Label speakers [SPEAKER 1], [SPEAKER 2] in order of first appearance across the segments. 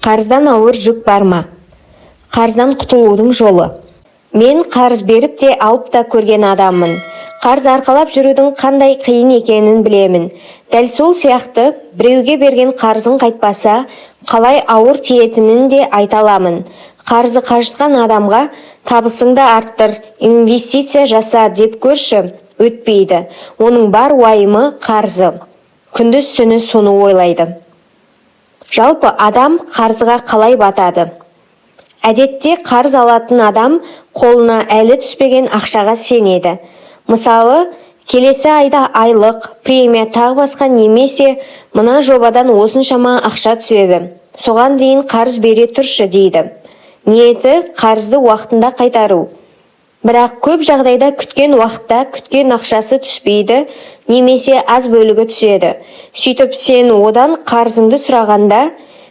[SPEAKER 1] Қарыздан ауыр жүк бар ма? Қарыздан құтылудың жолы. Мен қарыз беріп те алып та көрген адаммын. Қарыз арқалап жүрудің қандай қиын екенін білемін. Дәл сол сияқты біреуге берген қарызын қайтпаса, қалай ауыр тиетінін де айта аламын. Қарызы қажытқан адамға табысыңды арттыр, инвестиция жаса деп көрші, өтпейді. Оның бар уайымы қарызы. Күндіз түні соны ойлайды. Жалпы адам қарызға қалай батады? Әдетте қарыз алатын адам қолына әлі түспеген ақшаға сенеді. Мысалы, келесі айда айлық, премия тағы басқа немесе мына жобадан осыншама ақша түседі. Соған дейін қарыз бере тұршы дейді. Ниеті қарызды уақытында қайтару. Бірақ көп жағдайда күткен уақытта күткен ақшасы түспейді, немесе аз бөлігі түседі. Сөйтіп сен одан қарызыңды сұрағанда,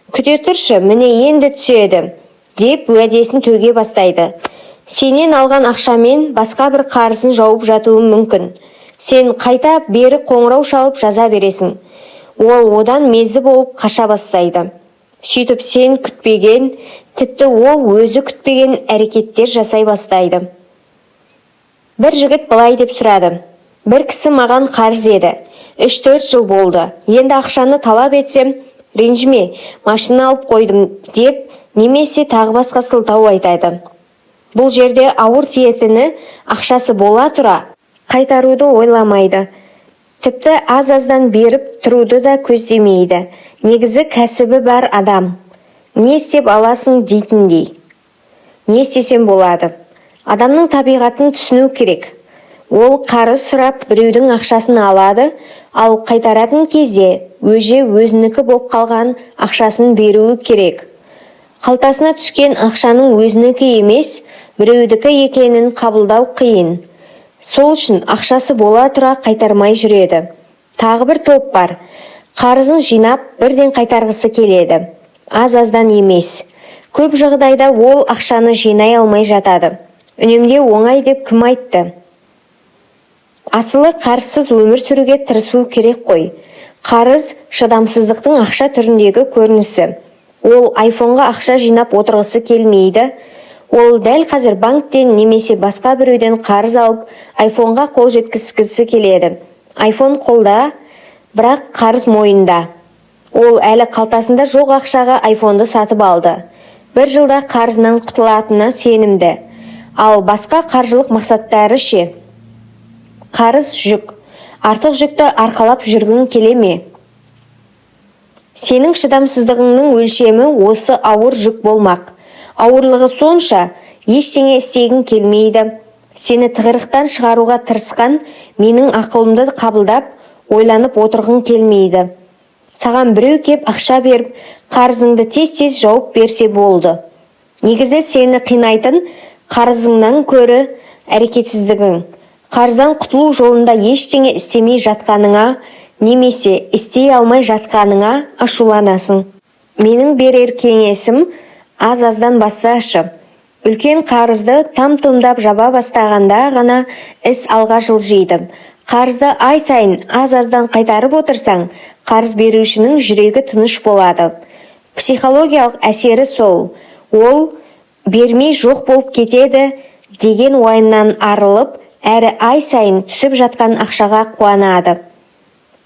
[SPEAKER 1] күте тұршы, міне енді түседі, деп уәдесін төге бастайды. Сенен алған ақшамен басқа бір қарызын жауып жатуы мүмкін. Сен қайта бері қоңырау шалып жаза бересің. Ол одан мезі болып қаша бастайды. Сөйтіп сен күтпеген, тіпті ол өзі күтпеген әрекеттер жасай бастайды. Бір жігіт былай деп сұрады. Бір кісі маған қарыз еді. 3-4 жыл болды. Енді ақшаны талап етсем, ренжіме, машина алып қойдым деп, немесе тағы басқа сылтау айтады. Бұл жерде ауыр тиетіні ақшасы бола тұра, қайтаруды ойламайды. Тіпті аз-аздан беріп тұруды да көздемейді. Негізі кәсібі бар адам. Не істеп аласың дейтіндей. Не істесем болады? Адамның табиғатын түсіну керек. Ол қарыз сұрап біреудің ақшасын алады, ал қайтаратын кезде өзінікі боп қалған ақшасын беруі керек. Қалтасына түскен ақшаның өзінікі емес, біреудікі екенін қабылдау қиын. Сол үшін ақшасы бола тұра қайтармай жүреді. Тағы бір топ бар. Қарызын жинап, бірден қайтарғысы келеді. Аз-аздан емес. Көп жағдайда ол ақшаны жинай алмай жатады. Үнемдеу оңай деп кім айтты? Асылы қарызсыз өмір сүруге тырысу керек қой. Қарыз шыдамсыздықтың ақша түріндегі көрінісі. Ол айфонға ақша жинап отырғысы келмейді. Ол дәл қазір банктен немесе басқа біреуден қарыз алып, айфонға қол жеткізгісі келеді. Айфон қолда, бірақ қарыз мойында. Ол әлі қалтасында жоқ ақшаға айфонды сатып алды. Бір жылда қарызынан құтылатынына сенімді. Ал басқа қаржылық мақсаттары ше? Қарыз жүк. Артық жүкті арқалап жүргің келе ме? Сенің шыдамсыздығыңның өлшемі осы ауыр жүк болмақ. Ауырлығы сонша, ештеңе істегің келмейді. Сені тығырықтан шығаруға тырысқан менің ақылымды қабылдап, ойланып отырғың келмейді. Саған біреу кеп ақша беріп, қарызыңды тез-тез жауып берсе болды. Негізі сені қинайтын қарызыңнан көрі әрекетсіздігің. Қарыздан құтылу жолында ештеңе істемей жатқаныңа, немесе істей алмай жатқаныңа ашуланасың. Менің берер кеңесім, аз-аздан басташы. Үлкен қарызды там-тұмдап жаба бастағанда ғана іс алға жылжиды. Қарызды ай сайын аз-аздан қайтарып отырсаң, қарыз берушінің жүрегі тыныш болады. Психологиялық әсері сол. Ол бермей жоқ болып кетеді деген уайымнан арылып, әрі ай сайын түсіп жатқан ақшаға қуанады.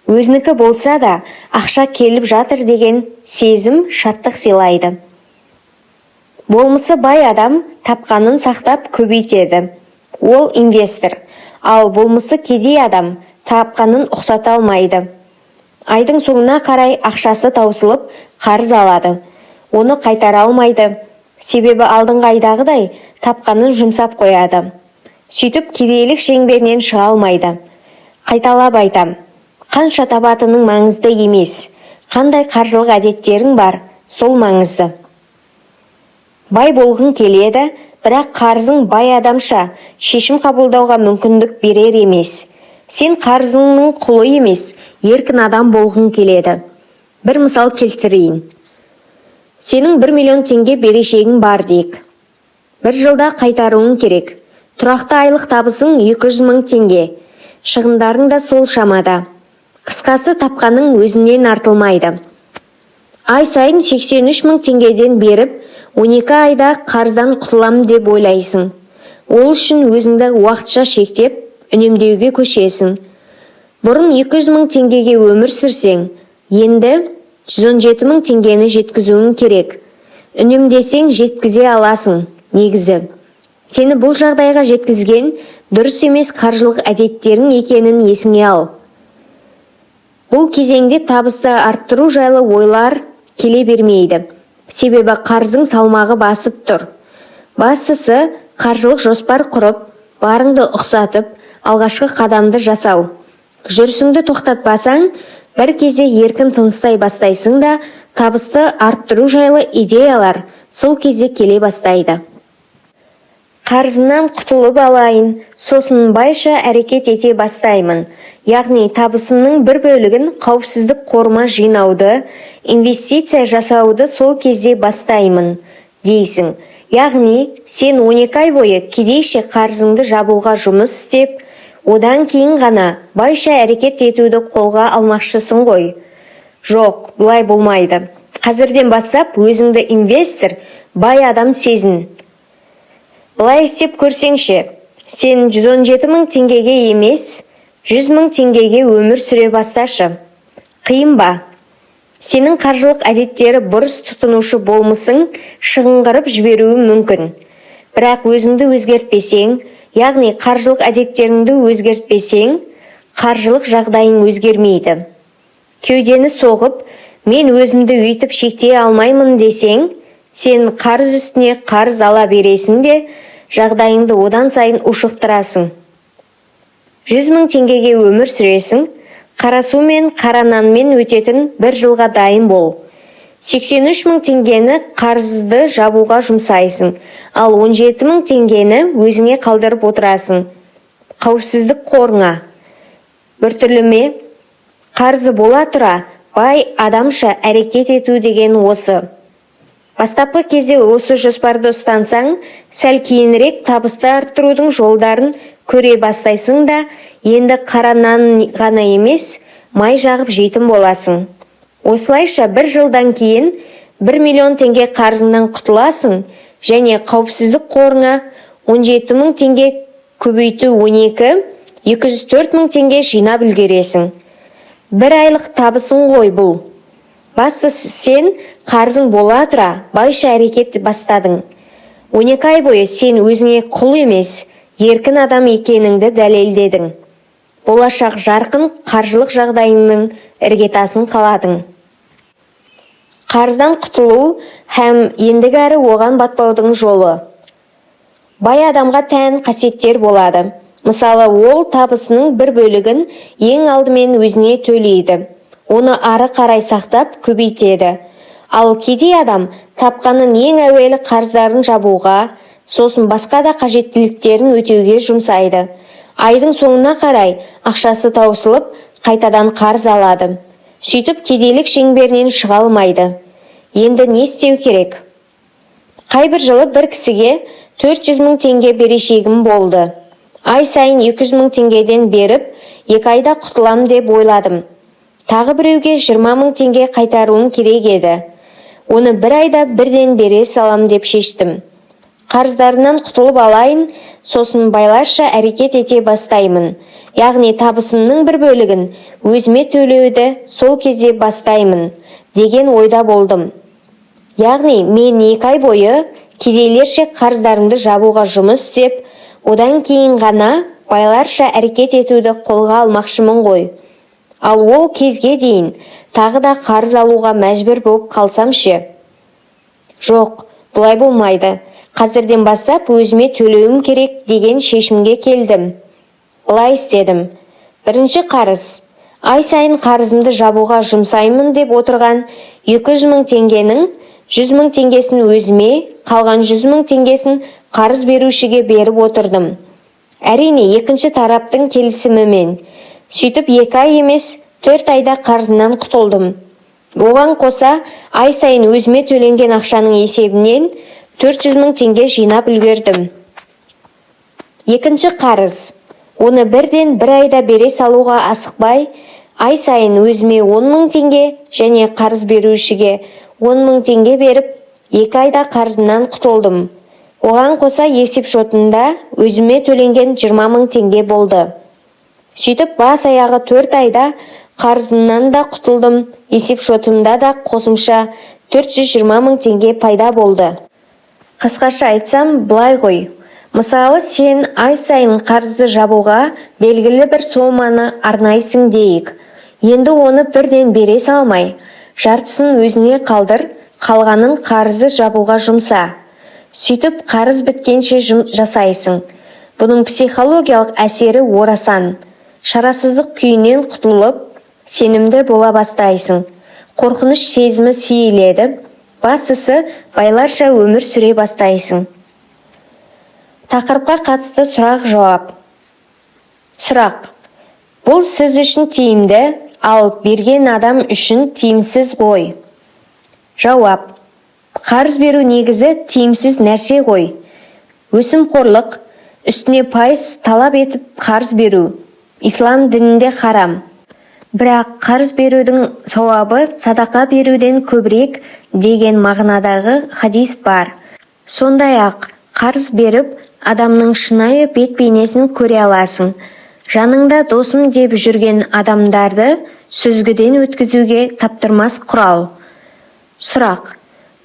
[SPEAKER 1] Өзінікі болса да, ақша келіп жатыр деген сезім шаттық сыйлайды. Болмысы бай адам тапқанын сақтап көбейтеді. Ол инвестор. Ал болмысы кедей адам тапқанын ұқсата алмайды. Айдың соңына қарай ақшасы таусылып қарыз алады. Оны қайтара алмайды. Себебі алдыңғы айдағыдай тапқанын жұмсап қояды. Сөйтіп кедейлік шеңберінен шыға алмайды. Қайталап айтам. Қанша табатының маңызды емес. Қандай қаржылық әдеттерің бар, сол маңызды. Бай болғың келеді, бірақ қарызың бай адамша шешім қабылдауға мүмкіндік берер емес. Сен қарызыңның құлы емес, еркін адам болғың келеді. Бір мысал келтірейін. Сенің 1 миллион теңге берешегің бар дейік. Бір жылда қайтаруың керек. Тұрақты айлық табысың 200 мың теңге. Шығындарың да сол шамада. Қысқасы тапқаның өзінен артылмайды. Ай сайын 83 мың теңгеден беріп, 12 айда қарыздан құтылам деп ойлайсың. Ол үшін өзіңді уақытша шектеп, үнемдеуге көшесің. Бұрын 200 мың теңгеге өмір сүрсең, енді 117 мың теңгені жеткізуің керек. Үнемдесең жеткізе аласың, негізі. Сені бұл жағдайға жеткізген дұрыс емес қаржылық әдеттерің екенін есіңе ал. Бұл кезеңде табысты арттыру жайлы ойлар келе бермейді. Себебі қарыздың салмағы басып тұр. Бастысы қаржылық жоспар құрып, барыңды ұқсатып, алғашқы қадамды жасау. Жүрісіңді тоқтатпасаң, бір кезде еркін тыныстай бастайсың да, табысты арттыру жайлы идеялар сол кезде келе бастайды. Қарызымнан құтылып алайын, сосын байша әрекет ете бастаймын. Яғни табысымның бір бөлігін қауіпсіздік қорыма жинауды, инвестиция жасауды сол кезде бастаймын, дейсің. Яғни сен 12 ай бойы кедейше қарызыңды жабуға жұмыс істеп, одан кейін ғана байша әрекет етуді қолға алмақшысың ғой. Жоқ, бұлай болмайды. Қазірден бастап өзіңді инвестор, бай адам сезін. Бұлай істеп көрсеңші, сен 117 мың теңгеге емес, 100 мың теңгеге өмір сүре басташы. Қиын ба? Сенің қаржылық әдеттері бұрыс тұтынушы болмысың шығыңғырып жіберуі мүмкін. Бірақ өзіңді өзгертпесең, яғни қаржылық әдеттеріңді өзгертпесең, қаржылық жағдайың өзгермейді. Кеудені соғып, мен өзімді өйтіп шектей алмаймын десең, сен қарыз үстіне қарыз ала бересің де, жағдайыңды одан сайын ушықтырасың. 100 мың теңгеге өмір сүресің, қарасу мен қарананмен өтетін бір жылға дайын бол. 83 мың теңгені қарызды жабуға жұмсайсың, ал 17 мың теңгені өзіңе қалдырып отырасың. Қауіпсіздік қорыңа. Біртүрліме, қарызы бола тұра, бай адамша әрекет ету деген осы. Бастапқы кезде осы жоспарды ұстансаң, сәл кейінірек табысты арттырудың жолдарын көре бастайсың да, енді қаранан ғана емес, май жағып жейтін боласың. Осылайша бір жылдан кейін 1 миллион теңге қарызынан құтыласың және қауіпсіздік қорыңа 17 мың теңге көбейту 12, 204 мың теңге жинап үлгересің. Бір айлық табысың ғой бұл. Бастысы сен қарызың бола тұра байша әрекет бастадың. 12 ай бойы сен өзіңе құл емес, еркін адам екеніңді дәлелдедің. Болашақ жарқын қаржылық жағдайыңның іргетасын қаладың. Қарыздан құтылу һәм ендігі әрі оған батпаудың жолы. Бай адамға тән қасиеттер болады. Мысалы, ол табысының бір бөлігін ең алдымен өзіне төлейді. Оны ары қарай сақтап көбейтеді. Ал кедей адам тапқанын ең әуелі қарыздарын жабуға, сосын басқа да қажеттіліктерін өтеуге жұмсайды. Айдың соңына қарай ақшасы таусылып, қайтадан қарыз алады. Сөйтіп кедейлік шеңберінен шыға алмайды. Енді не істеу керек? Қайбір жылы бір кісіге 400 мың теңге берешегім болды. Ай сайын 200 мың теңгеден беріп, 2 айда құтылам деп ойладым. Тағы біреуге 20 мың теңге қайтаруым керек еді. Оны бір айда бірден бере салам деп шештім. Қарыздарынан құтылып алайын, сосын байларша әрекет ете бастаймын. Яғни табысымның бір бөлігін өзіме төлеуді сол кезде бастаймын деген ойда болдым. Яғни мен 2 ай бойы кедейлерше қарыздарымды жабуға жұмыс істеп, одан кейін ғана байларша әрекет етуді қолға алмақшымын ғой. Ал ол кезге дейін тағы да қарыз алуға мәжбүр болып қалсам ше? Жоқ, бұлай болмайды. Қазірден бастап өзіме төлеуім керек деген шешімге келдім. Бұлай істедім. Бірінші қарыз. Ай сайын қарызымды жабуға жұмсаймын деп отырған 200 мың теңгенің 100 мың теңгесін өзіме, қалған 100 мың теңгесін қарыз берушіге беріп отырдым. Әрине, екінші тараптың келісімімен. Сөйтіп 2 ай емес, 4 айда қарызымнан құтылдым. Оған қоса, ай сайын өзіме төленген ақшаның есебінен 400 мың теңге жинап үлгердім. Екінші қарыз. Оны бірден бір айда бере салуға асықпай, Ай сайын өзіме 10 000 теңге және қарыз берушіге 10 000 теңге беріп, 2 айда қарызымнан құтылдым. Оған қоса есеп шотында өзіме төленген 20 000 теңге болды. Сөйтіп бас аяғы 4 айда қарызымнан да құтылдым, есеп шотымда да қосымша 420 000 теңге пайда болды. Қысқаша айтсам, былай ғой. Мысалы, сен ай сайын қарызды жабуға белгілі бір соманы арнайсың дейік. Енді оны бірден бере салмай, жартысын өзіне қалдыр, қалғанын қарызды жабуға жұмса. Сөйтіп қарыз біткенше жасайсың. Бұның психологиялық әсері орасан. Шарасыздық күйінен құтылып, сенімді бола бастайсың. Қорқыныш сезімі сейіледі. Бастысы, байларша өмір сүре бастайсың. Тақырыпқа қатысты сұрақ-жауап. Сұрақ: бұл сіз үшін тиімді, ал берген адам үшін тиімсіз ғой. Жауап: қарыз беру негізі тиімсіз нәрсе ғой. Өсімқорлық, үстіне пайыз талап етіп қарыз беру ислам дінінде харам. Бірақ қарыз берудің сауабы садақа беруден көбірек деген мағынадағы хадис бар. Сондай-ақ қарыз беріп, адамның шынайы бет-бейнесін көре аласың. Жаныңда досым деп жүрген адамдарды сүзгіден өткізуге таптырмас құрал. Сұрақ: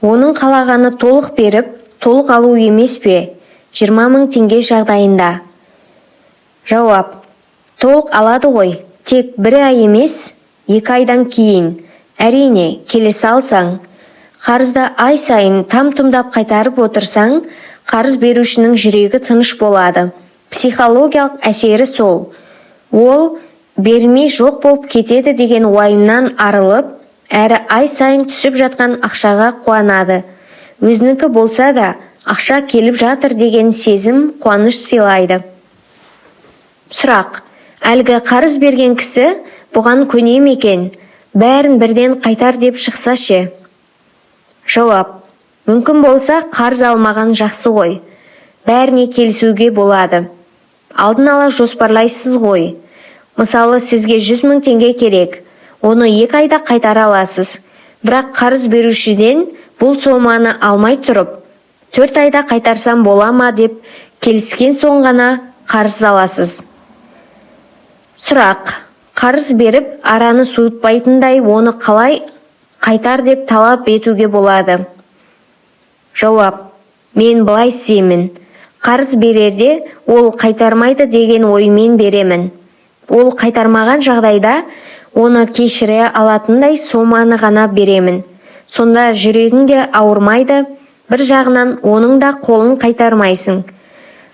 [SPEAKER 1] оның қалағаны толық беріп, толық алу емес пе? 20 000 теңге жағдайында. Жауап: толық алады ғой, тек 1 ай емес, 2 айдан кейін. Әрине, келесі алсаң. Қарызды ай сайын там-тұмдап қайтарып отырсаң, қарыз берушінің жүрегі тыныш болады. Психологиялық әсері сол. Ол бермей жоқ болып кетеді деген уайымнан арылып, әрі ай сайын түсіп жатқан ақшаға қуанады. Өзінікі болса да, ақша келіп жатыр деген сезім қуаныш сыйлайды. Сұрақ: әлгі қарыз берген кісі бұған көне ме екен? Бәрін бірден қайтар деп шықса ше? Жауап: мүмкін болса қарыз алмаған жақсы ғой. Бәріне келісуге болады. Алдын ала жоспарлайсыз ғой. Мысалы, сізге 100 000 теңге керек. Оны 2 айда қайтара аласыз. Бірақ қарыз берушіден бұл соманы алмай тұрып, 4 айда қайтарсам бола ма деп келіскен соң ғана қарыз аласыз. Сұрақ: қарыз беріп, араны суытпайтындай оны қалай қайтар деп талап етуге болады? Жауап: мен былай істеймін. Қарыз берерде ол қайтармайды деген оймен беремін. Ол қайтармаған жағдайда оны кешіре алатындай соманы ғана беремін. Сонда жүрегің де ауырмайды, бір жағынан оның да қолын қайтармайсың.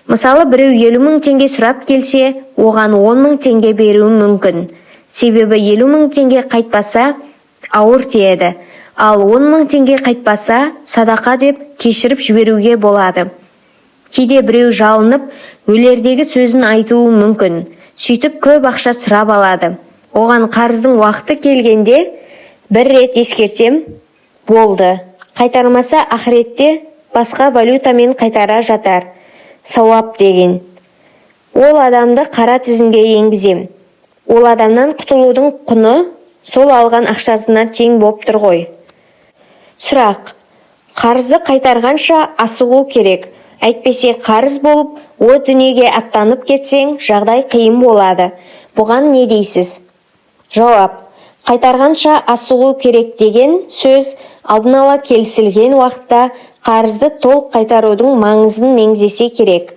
[SPEAKER 1] Мысалы, біреу 50 000 теңге сұрап келсе, оған 10 000 теңге беруім мүмкін. Себебі 50 000 теңге қайтпаса, ауыр тиеді. Ал 10 000 теңге қайтпаса, садақа деп кешіріп жіберуге болады. Кейде біреу жалынып, өлердегі сөзін айтуы мүмкін. Сөйтіп көп ақша сұрап алады. Оған қарыздың уақыты келгенде бір рет ескертсем, болды. Қайтармаса ақыретте басқа валютамен қайтара жатар. Сауап деген. Ол адамды қара тізімге енгізем. Ол адамнан құтылудың құны сол алған ақшасына тең боп тұр ғой. Сұрақ: қарызды қайтарғанша асығу керек. Әйтпесе қарыз болып, о дүниеге аттанып кетсең, жағдай қиын болады. Бұған не дейсіз? Жауап: қайтарғанша асығу керек деген сөз алдын ала келісілген уақытта қарызды толық қайтарудың маңызын меңзесе керек.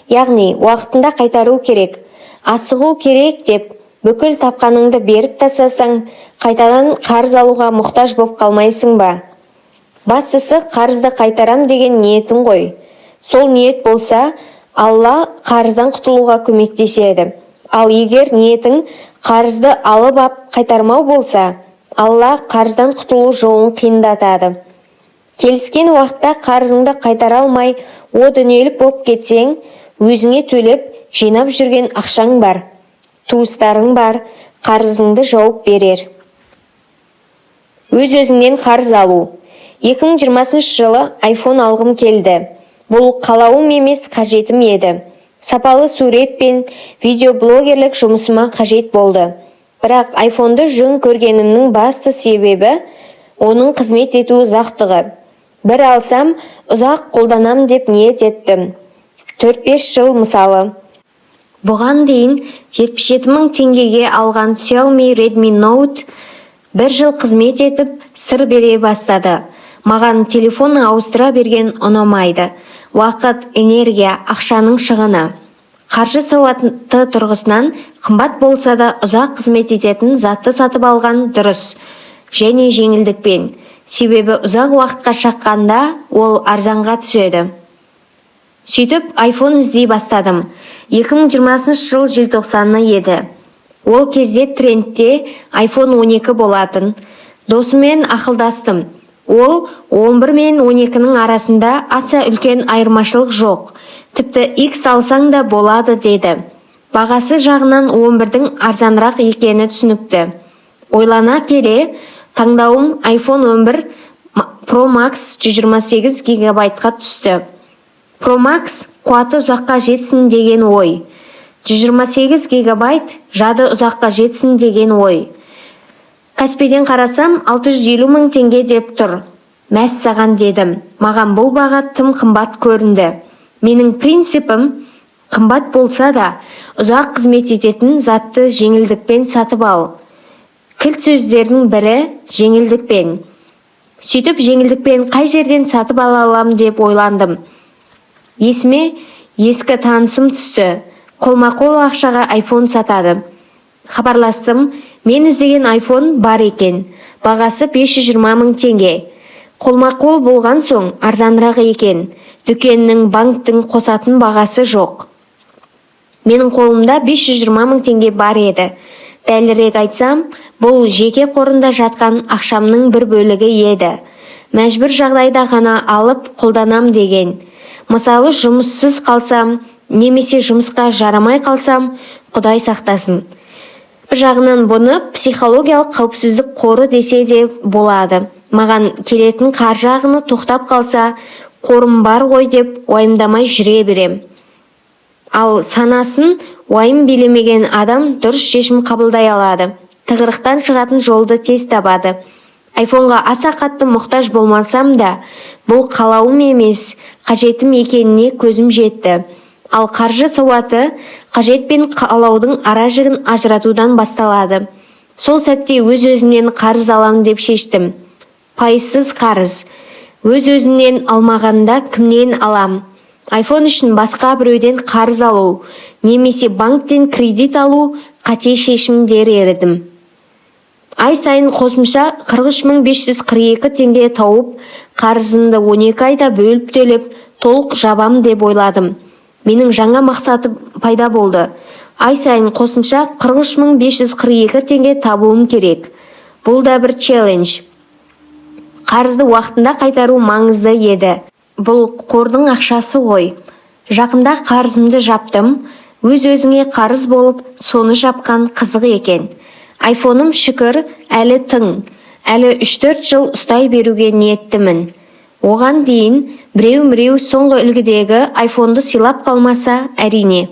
[SPEAKER 1] Яғни, уақытында қайтару керек. Асығу керек деп, бүкіл тапқаныңды беріп тастасаң, қайтадан қарыз алуға мұқтаж боп қалмайсың ба? Бастысы, қарызды қайтарам деген ниетің ғой. Сол ниет болса, Алла қарыздан құтылуға көмектеседі. Ал егер ниетің қарызды алып ап қайтармау болса, Алла қарыздан құтылу жолын қиындатады. Келіскен уақытта қарызыңды қайтара алмай, о дүниелік боп кетсең, өзіңе төлеп жинап жүрген ақшаң бар, туыстарың бар, қарызыңды жауып берер. Өз-өзіңнен қарыз алу. 2020 жылы iPhone алғым келді. Бұл қалауым емес, қажетім еді. Сапалы сурет пен видеоблогерлік жұмысыма қажет болды. Бірақ айфонды жөн көргенімнің басты себебі оның қызмет ету ұзақтығы. Бір алсам, ұзақ қолданам деп ниет еттім. 4-5 жыл мысалы. Бұған дейін 77 000 теңгеге алған Xiaomi Redmi Note 1 жыл қызмет етіп, сыр бере бастады. Маған телефон ауыстыра берген ұнамайды. Уақыт, энергия, ақшаның шығыны. Қаржы сауаты тұрғысынан қымбат болса да ұзақ қызмет ететін затты сатып алған дұрыс және жеңілдікпен. Себебі ұзақ уақытқа шаққанда ол арзанға түседі. Сөйтіп, iPhone іздей бастадым. 2020 жыл желтоқсаны еді. Ол кезде трендте iPhone 12 болатын. Досыммен ақылдастым. Ол 11 мен 12-нің арасында аса үлкен айырмашылық жоқ. Тіпті X алсаң да болады деді. Бағасы жағынан 11-дің арзанырақ екені түсінікті. Ойлана келе, таңдауым iPhone 11 Pro Max 128 гигабайтқа түсті. Pro Max қуаты ұзаққа жетсін деген ой. 128 гигабайт жады ұзаққа жетсін деген ой. Каспийден қарасам 650 000 теңге деп тұр. Мәс саған дедім. Маған бұл баға тым қымбат көрінді. Менің принципім қымбат болса да ұзақ қызмет ететін затты жеңілдікпен сатып ал. Кілт сөздердің бірі жеңілдікпен. Сөйтіп жеңілдікпен қай жерден сатып ала алам деп ойландым. Есіме ескі танысым түсті. Қолма-қол ақшаға iPhone сатады. Хабарластым, мен іздеген iPhone бар екен. Бағасы 520 000 теңге. Қолма-қол болған соң арзанырақ екен. Дүкеннің, банктің қосатын бағасы жоқ. Менің қолымда 520 000 теңге бар еді. Дәлірек айтсам, бұл жеке қорында жатқан ақшамның бір бөлігі еді. Мәжбүр жағдайда ғана алып қолданам деген. Мысалы, жұмыссыз қалсам, немесе жұмысқа жарамай қалсам, Құдай сақтасын. Бір жағынан бұны психологиялық қауіпсіздік қоры десе де болады. Маған келетін қаржы ағыны тоқтап қалса, қорым бар ғой деп уайымдамай жүре берем. Ал санасын уайым билемеген адам дұрыс шешім қабылдай алады. Тығырықтан шығатын жолды тез табады. iPhone-ға аса қатты мұқтаж болмасам да, бұл қалауым емес, қажетім екеніне көзім жетті. Ал қаржы сауаты қажет пен қалаудың ара жігін ажыратудан басталады. Сол сәтте өз-өзімнен қарыз алам деп шештім. Пайызсыз қарыз. Өз-өзімнен алмағанда кімнен алам? iPhone үшін басқа біреуден қарыз алу, немесе банктен кредит алу қате шешім дер едім. Ай сайын қосымша 43 542 теңге тауып, қарызымды 12 айда бөліп төлеп, толық жабам деп ойладым. Менің жаңа мақсаты пайда болды. Ай сайын қосымша 43 542 теңге табуым керек. Бұл да бір челлендж. Қарызды уақытында қайтару маңызды еді. Бұл қордың ақшасы ғой. Жақында қарызымды жаптым. Өз-өзіңе қарыз болып, соны жапқан қызық екен. iPhone-ым шүкір әлі тың. Әлі 3-4 жыл ұстай беруге ниеттімін. Оған дейін біреу соңғы үлгідегі iPhone-ды сыйлап қалмаса, әрине.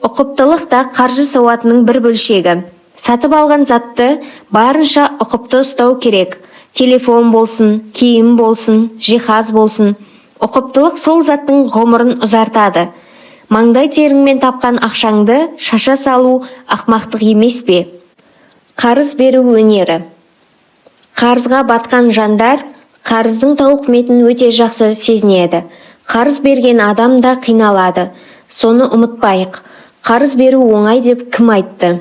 [SPEAKER 1] Ұқыптылық та қаржы сауатының бір бөлшегі. Сатып алған затты барынша ұқыпты ұстау керек. Телефон болсын, киім болсын, жиһаз болсын. Ұқыптылық сол заттың ғұмырын ұзартады. Маңдай теріңмен тапқан ақшаңды шаша салу ақмақтық емес пе? Қарыз беру өнері. Қарызға батқан жандар қарыздың тауқыметін өте жақсы сезінеді. Қарыз берген адам да қиналады. Соны ұмытпайық. Қарыз беру оңай деп кім айтты?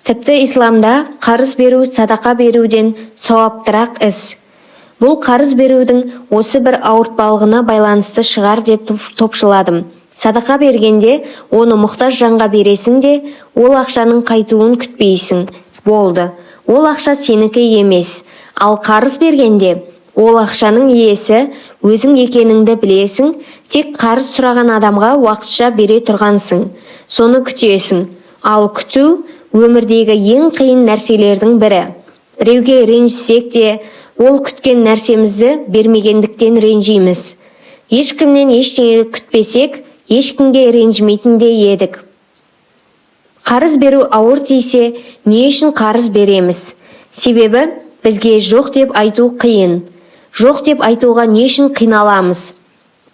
[SPEAKER 1] Тіпті исламда қарыз беру садақа беруден сауаптырақ іс. Бұл қарыз берудің осы бір ауыртпалығына байланысты шығар деп топшыладым. Садақа бергенде оны мұқтаж жанға бересің де, ол ақшаның қайтуын күтпейсің. Болды. Ол ақша сенікі емес. Ал қарыз бергенде ол ақшаның иесі өзің екеніңді білесің, тек қарыз сұраған адамға уақытша бере тұрғансың. Соны күтесің. Ал күту өмірдегі ең қиын нәрселердің бірі. Біреуге ренжісек те, ол күткен нәрсемізді бермегендіктен ренжиміз. Ешкімнен ештеңе күтпесек, ешкімге ренжімейтін де едік. Қарыз беру ауыр тисе, не үшін қарыз береміз? Себебі бізге жоқ деп айту қиын. Жоқ деп айтуға не үшін қиналамыз?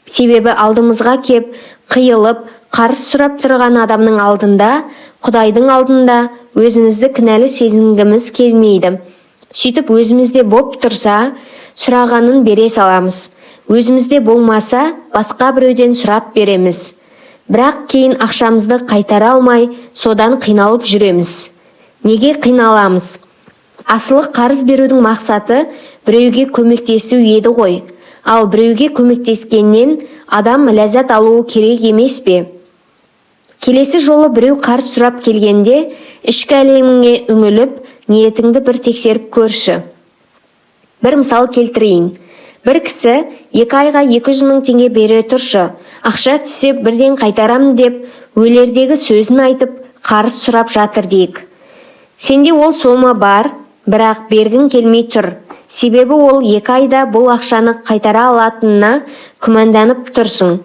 [SPEAKER 1] Себебі алдымызға кеп, қиылып, қарыз сұрап тұрған адамның алдында, Құдайдың алдында өзімізді кінәлі сезінгіміз келмейді. Сөйтіп өзімізде боп тұрса, сұрағанын бере саламыз. Өзімізде болмаса, басқа біреуден сұрап береміз. Бірақ кейін ақшамызды қайтара алмай, содан қиналып жүреміз. Неге қиналамыз? Асылы қарыз берудің мақсаты біреуге көмектесу еді ғой. Ал біреуге көмектескеннен адам ләззат алуы керек емес пе? Келесі жолы біреу қарыз сұрап келгенде, ішкі әлеміңе үңіліп, ниетіңді бір тексеріп көрші. Бір мысал келтірейін. Бір кісі 2 айға 200 мың теңге бере тұршы. Ақша түссе бірден қайтарам деп, өлердегі сөзін айтып, қарыз сұрап жатыр дейік. Сенде ол сома бар, бірақ бергің келмей тұр. Себебі ол 2 айда бұл ақшаны қайтара алатынына күмәнданып тұрсың.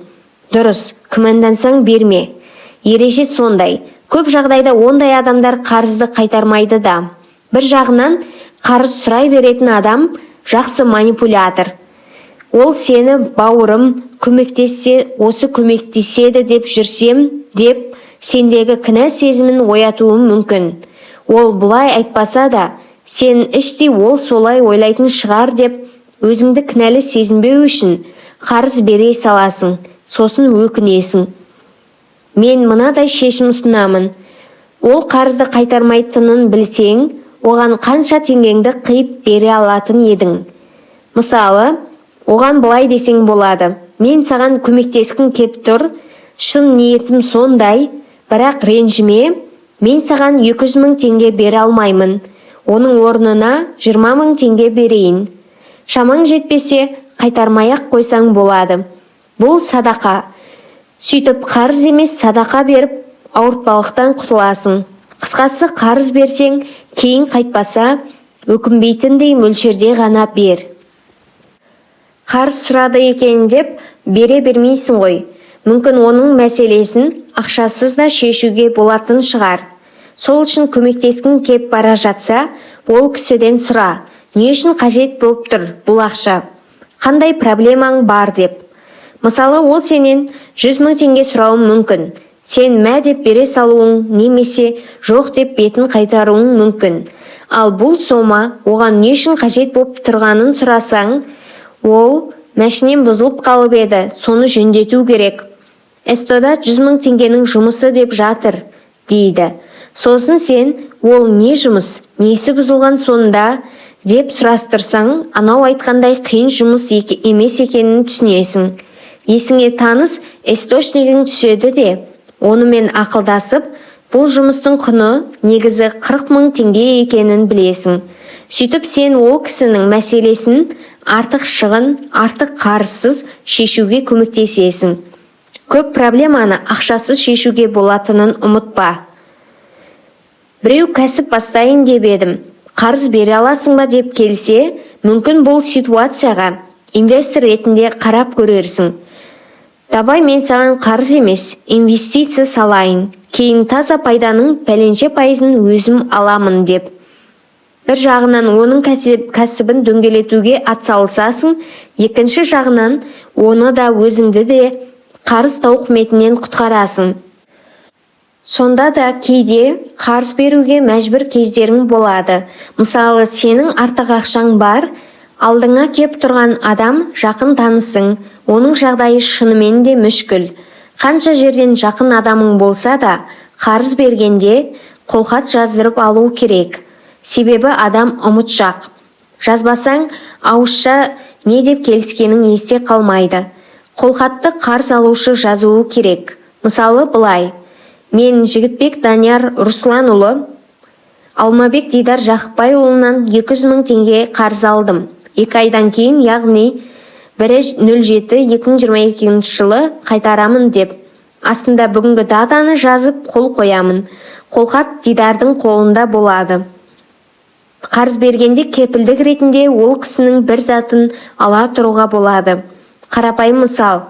[SPEAKER 1] Дұрыс, күмәндансаң берме. Ереже сондай. Көп жағдайда ондай адамдар қарызды қайтармайды да. Бір жағынан қарыз сұрай беретін адам жақсы манипулятор. Ол сені бауырым көмектессе, осы көмектеседі деп жүрсем, деп сендегі кінә сезімін оятуы мүмкін. Ол бұлай айтпаса да, сен іштей ол солай ойлайтын шығар деп, өзіңді кінәлі сезінбеу үшін қарыз бере саласың, сосын өкінесің. Мен мынадай шешім ұсынамын. Ол қарызды қайтармайтынын білсең, оған қанша теңгеңді қиып бере алатын едің. Мысалы, оған былай десең болады. Мен саған көмектескім кеп тұр, шын ниетім сондай, бірақ ренжіме, мен саған 200 мың теңге бере алмаймын. Оның орнына 20 мың теңге берейін. Шамаң жетпесе, қайтармай-ақ қойсаң болады. Бұл садақа. Сөйтіп қарыз емес садақа беріп, ауыртпалықтан құтыласың. Қысқасы қарыз берсең, кейін қайтпаса, өкінбейтіндей мөлшерде ғана бер. Қарыз сұрады екен деп, бере бермейсің ғой. Мүмкін оның мәселесін ақшасыз да шешуге болатын шығар. Сол үшін көмектескің кеп бара жатса, ол кісіден сұра. Не үшін қажет болып тұр бұл ақша? Қандай проблемаң бар деп. Мысалы, ол сенен 100 мың теңге сұрауы мүмкін. Сен мә деп бере салуың, немесе жоқ деп бетін қайтаруың мүмкін. Ал бұл сома оған не үшін қажет болып тұрғанын сұрасаң, ол мәшінен бұзылып қалып еді, соны жөндету керек. Эстода 100 мың теңгенің жұмысы деп жатыр, дейді. Сосын сен, ол не жұмыс, несі бұзылған сонда, деп сұрастырсаң, анау айтқандай қиын жұмыс емес екенін түсінесің. Есіңе таныс источнигің түседі де, онымен ақылдасып, бұл жұмыстың құны негізі 40 мың теңге екенін білесің. Сөйтіп сен ол кісінің мәселесін артық шығын, артық қарызсыз шешуге көмектесесің. Көп проблеманы ақшасыз шешуге болатынын ұмытпа. Біреу кәсіп бастайын деп едім, қарыз бере аласың ба деп келсе, мүмкін бұл ситуацияға инвестор ретінде қарап көрерсің. Давай мен саған қарыз емес, инвестиция салайын, кейін таза пайданың пәленше пайызын өзім аламын деп. Бір жағынан оның кәсібін дөңгелетуге атсалысасың, екінші жағынан оны да өзіңді де қарыз тауқыметінен құтқарасың. Сонда да кейде қарыз беруге мәжбүр кездерің болады. Мысалы, сенің артық ақшаң бар, алдыңа кеп тұрған адам жақын танысың, оның жағдайы шынымен де мүшкіл. Қанша жерден жақын адамың болса да, қарыз бергенде қолхат жаздырып алу керек. Себебі адам ұмытшақ. Жазбасаң, ауызша не деп келіскенің есте қалмайды. Қолхатты қарыз алушы жазуы керек. Мысалы, былай: мен Жігітбек Данияр Русланұлы Алмабек Дидар Жақыпбайұлынан 200 мың теңге қарыз алдым. 2 айдан кейін, яғни 1.07.2022 жылы қайтарамын деп. Астында бүгінгі датаны жазып қол қоямын. Қолхат Дидардың қолында болады. Қарыз бергенде кепілдік ретінде ол кісінің бір затын ала тұруға болады. Қарапайым мысал: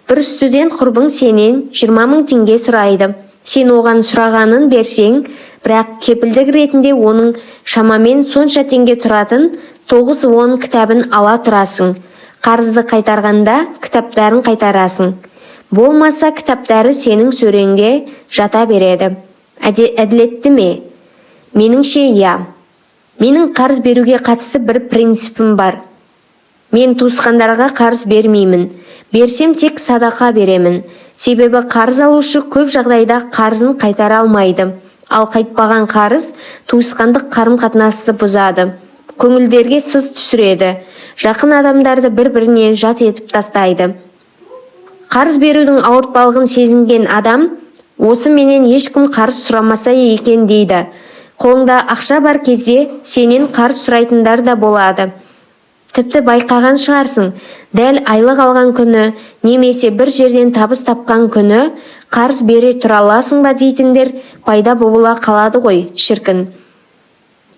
[SPEAKER 1] бір студент құрбың сенен 20 мың теңге сұрайды. Сен оған сұрағанын берсең, бірақ кепілдік ретінде оның шамамен сонша теңге тұратын 9-10 кітабын ала тұрасың. Қарызды қайтарғанда кітаптарын қайтарасың. Болмаса кітаптары сенің сөреңге жата береді. Әділетті ме? Меніңше, иә. Менің қарыз беруге қатысты бір принципім бар. Мен туысқандарға қарыз бермеймін. Берсем тек садақа беремін. Себебі қарыз алушы көп жағдайда қарызын қайтара алмайды. Ал қайтпаған қарыз туысқандық қарым-қатынасты бұзады. Көңілдерге сыз түсіреді. Жақын адамдарды бір-біріне жат етіп тастайды. Қарыз берудің ауыртпалығын сезінген адам, осы менен ешкім қарыз сұрамаса екен дейді. Қолыңда ақша бар кезде сенен қарыз сұрайтындар да болады. Тіпті байқаған шығарсың, дәл айлық алған күні немесе бір жерден табыс тапқан күні қарыз бере тұра аласың ба дейтіндер пайда бола қалады ғой, шіркін.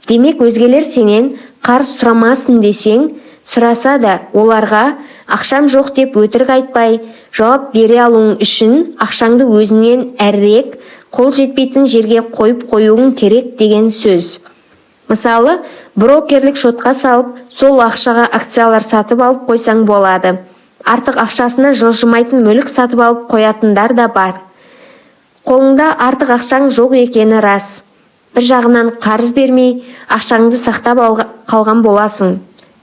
[SPEAKER 1] Демек өзгелер сенен қарыз сұрамасын десең, сұраса да оларға ақшам жоқ деп өтірік айтпай, жауап бере алуың үшін ақшаңды өзінен әрірек, қол жетпейтін жерге қойып қоюың керек деген сөз. Мысалы, брокерлік шотқа салып, сол ақшаға акциялар сатып алып қойсаң болады. Артық ақшасына жылжымайтын мүлік сатып алып қоятындар да бар. Қолыңда артық ақшаң жоқ екені рас. Бір жағынан қарыз бермей, ақшаңды сақтап қалған боласың.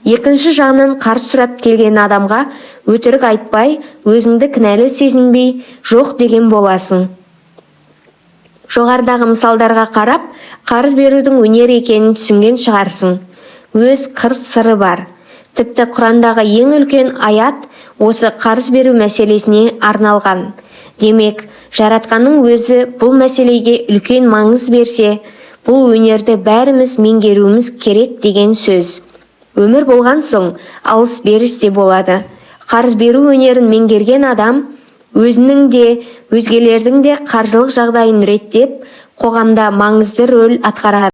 [SPEAKER 1] Екінші жағынан қарыз сұрап келген адамға өтірік айтпай, өзіңді кінәлі сезінбей, жоқ деген боласың. Жоғарыдағы мысалдарға қарап, қарыз берудің өнер екенін түсінген шығарсың. Өз қыр-сыры бар. Тіпті Құрандағы ең үлкен аят осы қарыз беру мәселесіне арналған. Демек, жаратқанның өзі бұл мәселеге үлкен маңыз берсе, бұл өнерді бәріміз меңгеруіміз керек деген сөз. Өмір болған соң алыс-беріс де болады. Қарыз беру өнерін меңгерген адам өзінің де, өзгелердің де қаржылық жағдайын реттеп, қоғамда маңызды рөл атқарады.